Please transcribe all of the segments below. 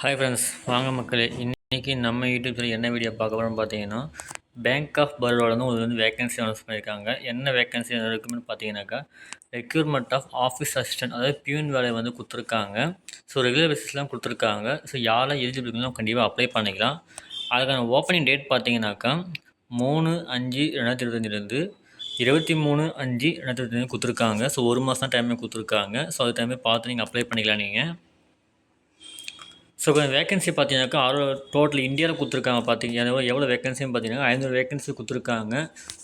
Hi friends, வாங்க மக்களே. இன்றைக்கி நம்ம யூடியூப்பில் என்ன வீடியோ பார்க்க போகிறோம்னு பார்த்தீங்கன்னா, பேங்க் ஆஃப் பரோடாவில் ஒரு வேகன்சி அனௌன்ஸ் பண்ணியிருக்காங்க. என்ன வேகன்சி இருக்குன்னு பார்த்தீங்கன்னாக்கா, ரெக்யூர்மெண்ட் ஆஃப் ஆஃபீஸ் அசிஸ்டன்ட், அதாவது பியூன் வேலையை வந்து கொடுத்துருக்காங்க. ஸோ ரெகுலர் பேசிஸ்லாம் கொடுத்துருக்காங்க. ஸோ யாரெல்லாம் எலிஜிபிள் இருக்குன்னு கண்டிப்பாக அப்ளை பண்ணிக்கலாம். அதுக்கான ஓப்பனிங் டேட் பார்த்தீங்கன்னாக்கா 3/5/2025 23/5/2025 கொடுத்துருக்காங்க. ஸோ ஒரு மாதம் தான் டைமே கொடுத்துருக்காங்க. ஸோ அது டைமே பார்த்து நீங்கள் அப்ளை பண்ணிக்கலாம் நீங்கள். ஸோ வேகன்சி பார்த்தீங்கன்னாக்கா டோட்டல் இந்தியாவில் கொடுத்துருக்காங்க. பார்த்தீங்கன்னா எவ்வளோ வேகன்சின்னு பார்த்தீங்கன்னா 500 வேகன்சி கொடுத்துருக்காங்க.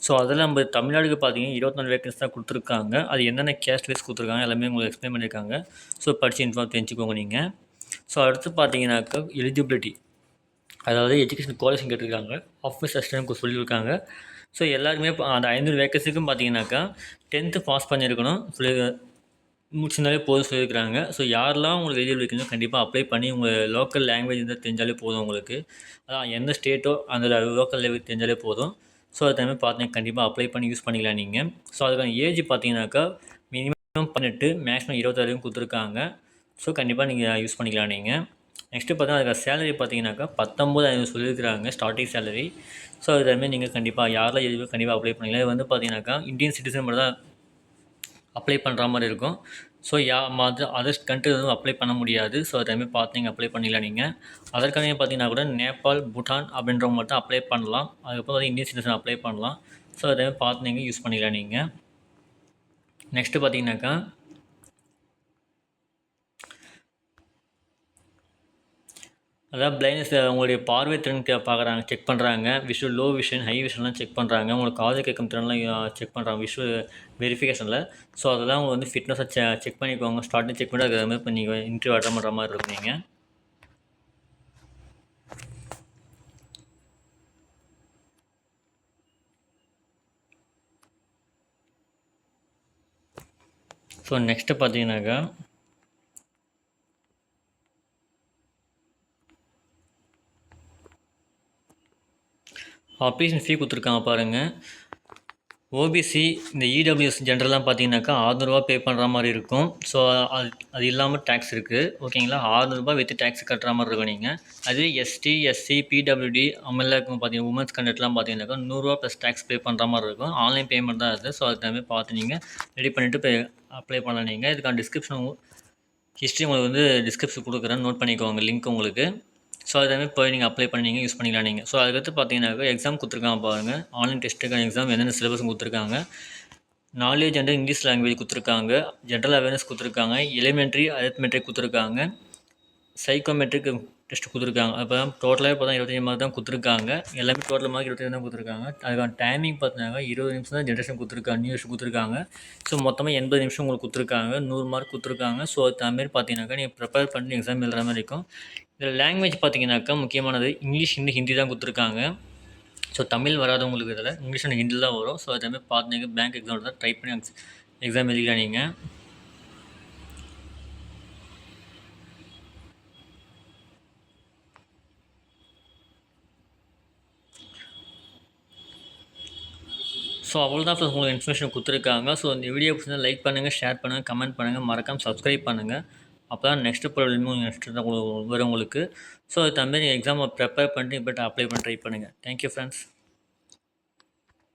ஸோ அதில் நம்ம தமிழ்நாடுக்கு பார்த்தீங்கன்னா 24 வேகன்சி தான் கொடுத்துருக்காங்க. அது என்னென்ன கேஸ்ட் வைஸ் கொடுத்துருக்காங்க எல்லாமே உங்களுக்கு எக்ஸ்பிளைன் பண்ணியிருக்காங்க. ஸோ படித்து இன்ஃபார்ம் தெரிஞ்சுக்கோங்க நீங்கள். ஸோ அடுத்து பார்த்தீங்கன்னாக்கா எலிஜிபிலிட்டி, அதாவது எஜுகேஷன் குவாலிஃபிகேஷன் கேட்டிருக்காங்க. ஆஃபீஸ் அசிஸ்டன்ட் சொல்லியிருக்காங்க. ஸோ எல்லாருமே அந்த 500 வேகன்சிக்கும் பார்த்தீங்கன்னாக்கா 10th பாஸ் பண்ணியிருக்கணும் முடிச்சிருந்தாலே போதும் சொல்லியிருக்கிறாங்க. ஸோ யாரெல்லாம் உங்களுக்கு எலிஜிபிள் இருக்குங்க கண்டிப்பாக அப்ளை பண்ணி உங்கள் லோக்கல் லாங்குவேஜ் இருந்தால் தெரிஞ்சாலே போதும் உங்களுக்கு. அதான் எந்த ஸ்டேட்டோ அந்த லோக்கல் லாங்குவேஜ் தெரிஞ்சாலே போதும். ஸோ அது டைமே பார்த்தீங்க கண்டிப்பாக அப்ளை பண்ணி யூஸ் பண்ணிக்கலாம் நீங்கள். ஸோ அதுக்கான ஏஜ் பார்த்தீங்கன்னாக்கா மினிமம் 18 மேக்ஸிமம் 26 வரைக்கும் கொடுத்துருக்காங்க. ஸோ கண்டிப்பாக நீங்கள் யூஸ் பண்ணிக்கலாம் நீங்கள். நெக்ஸ்ட்டு பார்த்தீங்கன்னா அதுக்கு சேலரி பார்த்தீங்கன்னாக்கா 19,500 சொல்லியிருக்கிறாங்க ஸ்டார்டிங் சேலரி. ஸோ அது டைமே நீங்கள் கண்டிப்பாக யாரெல்லாம் எலிஜிபிள் கண்டிப்பாக அப்ளை பண்ணிக்கலாம். இது வந்து பார்த்தீங்கன்னாக்கா இந்தியன் சிட்டிசன் மட்டும் தான் அப்ளை பண்ணுற மாதிரி இருக்கும். ஸோ அதர்ஸ் கண்ட்ரி வந்து அப்ளை பண்ண முடியாது. ஸோ அது டைமே பார்த்து நீங்கள் அப்ளை பண்ணிக்கலாம் நீங்கள். அதற்கான பார்த்தீங்கன்னா கூட நேபாள், பூட்டான் அப்படின்றவங்க மட்டும் அப்ளை பண்ணலாம். அதுக்கப்புறம் இந்தியன் சிட்டிசன் அப்ளை பண்ணலாம். ஸோ அது டைமே பார்த்து நீங்கள் யூஸ் பண்ணிக்கலாம் நீங்கள். நெக்ஸ்ட்டு பார்த்தீங்கன்னாக்கா அதாவது பிளைண்ட்னஸ், உங்களுடைய பார்வை திறன் பார்க்குறாங்க, செக் பண்ணுறாங்க. விஷுவல் லோ விஷன், ஹை விஷன்லாம் செக் பண்ணுறாங்க. உங்களுக்கு காது கேட்கும் திறன்லாம் செக் பண்ணுறாங்க விஷுவல் வெரிஃபிகேஷனில். ஸோ அதெல்லாம் அவங்க வந்து ஃபிட்னஸை செக் பண்ணிக்கோங்க. ஸ்டார்டிங் செக் பண்ணி அது மாதிரி இப்போ நீங்கள் இன்டர்வியூ அட்டன் பண்ணுற மாதிரி இருக்கும் நீங்கள். ஸோ நெக்ஸ்ட்டு பார்த்தீங்கன்னாக்கா அப்ளிகேஷன் ஃபீ கொடுத்துருக்காங்க பாருங்கள். ஓபிசி இந்த இடபிள்யூஎஸ் ஜென்ரலாம் பார்த்தீங்கன்னாக்கா 600 ரூபா பே பண்ணுற மாதிரி இருக்கும். ஸோ அது இல்லாமல் டேக்ஸ் இருக்குது, ஓகேங்களா. 600 ரூபா வித் டேக்ஸ் கட்டுற மாதிரி இருக்கும் நீங்கள். அதே எஸ்டி, எஸ்சி, பிடபிள்யூடி அவங்களாக்கும் பார்த்தீங்கன்னா உமன்ஸ் கண்டக்ட்லாம் பார்த்தீங்கன்னாக்கா 100 ரூபா ப்ளஸ் டேக்ஸ் பே பண்ணுற மாதிரி இருக்கும். ஆன்லைன் பேமெண்ட் தான் அது. ஸோ அது டைமே பார்த்து நீங்கள் ரெடி பண்ணிவிட்டு அப்ளை பண்ணலாம் நீங்கள். இதுக்கான டிஸ்கிரிப்ஷன் ஹிஸ்ட்ரி உங்களுக்கு வந்து டிஸ்கிரிப்ஷன் கொடுக்குறேன், நோட் பண்ணிக்கோங்க லிங்க் உங்களுக்கு. ஸோ அது போய் நீங்கள் அப்ளை பண்ணி நீங்கள் யூஸ் பண்ணிக்கலாம் நீங்கள். ஸோ அதுக்கடுத்து பார்த்தீங்கன்னாக்கா எக்ஸாம் கொடுத்துருக்காங்க பாருங்கள். ஆன்லைன் டெஸ்ட்டுக்கான எக்ஸாம் என்னென்ன சிலபஸ் கொடுத்துருக்காங்க. நாலேஜ் அண்ட் இங்கிலீஷ் லாங்குவேஜ் கொடுத்துருக்காங்க. ஜென்ரல் அவேர்னஸ் கொடுத்துருக்காங்க. எலிமெண்ட்ரி அரித்மெட்ரிக் கொடுத்துருக்காங்க. சைக்கோமெட்ரிக் டெஸ்ட் கொடுத்துருக்காங்க. அப்போ டோட்டலாக இப்போ தான் 25 மார்க் தான் கொடுத்துருக்காங்க. எல்லாமே டோட்டல் மார்க் 25 தான் கொடுத்துருக்காங்க. அதுக்கான டைமிங் பார்த்தீங்கன்னா 20 நிமிஷம் தான் ஜென்ரேஷன் கொடுத்துருக்காங்க, நியூ இயர்ஸ் கொடுத்துருக்காங்க. ஸோ மொத்தமாக 80 நிமிஷம் உங்களுக்கு கொடுத்துருக்காங்க. 100 மார்க் கொடுத்துருக்காங்க. ஸோ அதுமாரி பார்த்தீங்கன்னாக்கா நீங்கள் ப்ரிப்பேர் பண்ணி எக்ஸாம் எழுதுற மாதிரி இருக்கும். இதில் லாங்குவேஜ் பார்த்தீங்கன்னாக்கா முக்கியமானது இங்கிலீஷ், ஹிந்தி தான் கொடுத்துருக்காங்க. ஸோ தமிழ் வராதவங்களுக்கு இதில் இங்கிலீஷ் அண்ட் ஹிந்தி தான் வரும். ஸோ அதுமாதிரி பார்த்து நீங்கள் பேங்க் எக்ஸாம் தான் ட்ரை பண்ணி எக்ஸாம் எழுதிக்கலாம் நீங்கள். ஸோ அவ்வளோதான் ஃப்ரெண்ட்ஸ், உங்களுக்கு இன்ஃபர்மேஷன் கொடுத்துருக்காங்க. ஸோ இந்த வீடியோ பிடிச்சா லைக் பண்ணுங்கள், ஷேர் பண்ணுங்கள், கமெண்ட் பண்ணுங்கள், மறக்காமல் சப்ஸ்கிரைப் பண்ணுங்கள். அப்போ தான் நெக்ஸ்ட்டு ப்ராப்ளமும் நெக்ஸ்ட்டு தான் வரும் உங்களுக்கு. ஸோ அது தகுந்த மாதிரி எக்ஸாமை ப்ரிப்பேர் பண்ணிட்டு இப்போ அப்ளை பண்ணி ட்ரை பண்ணுங்கள். Thank you friends.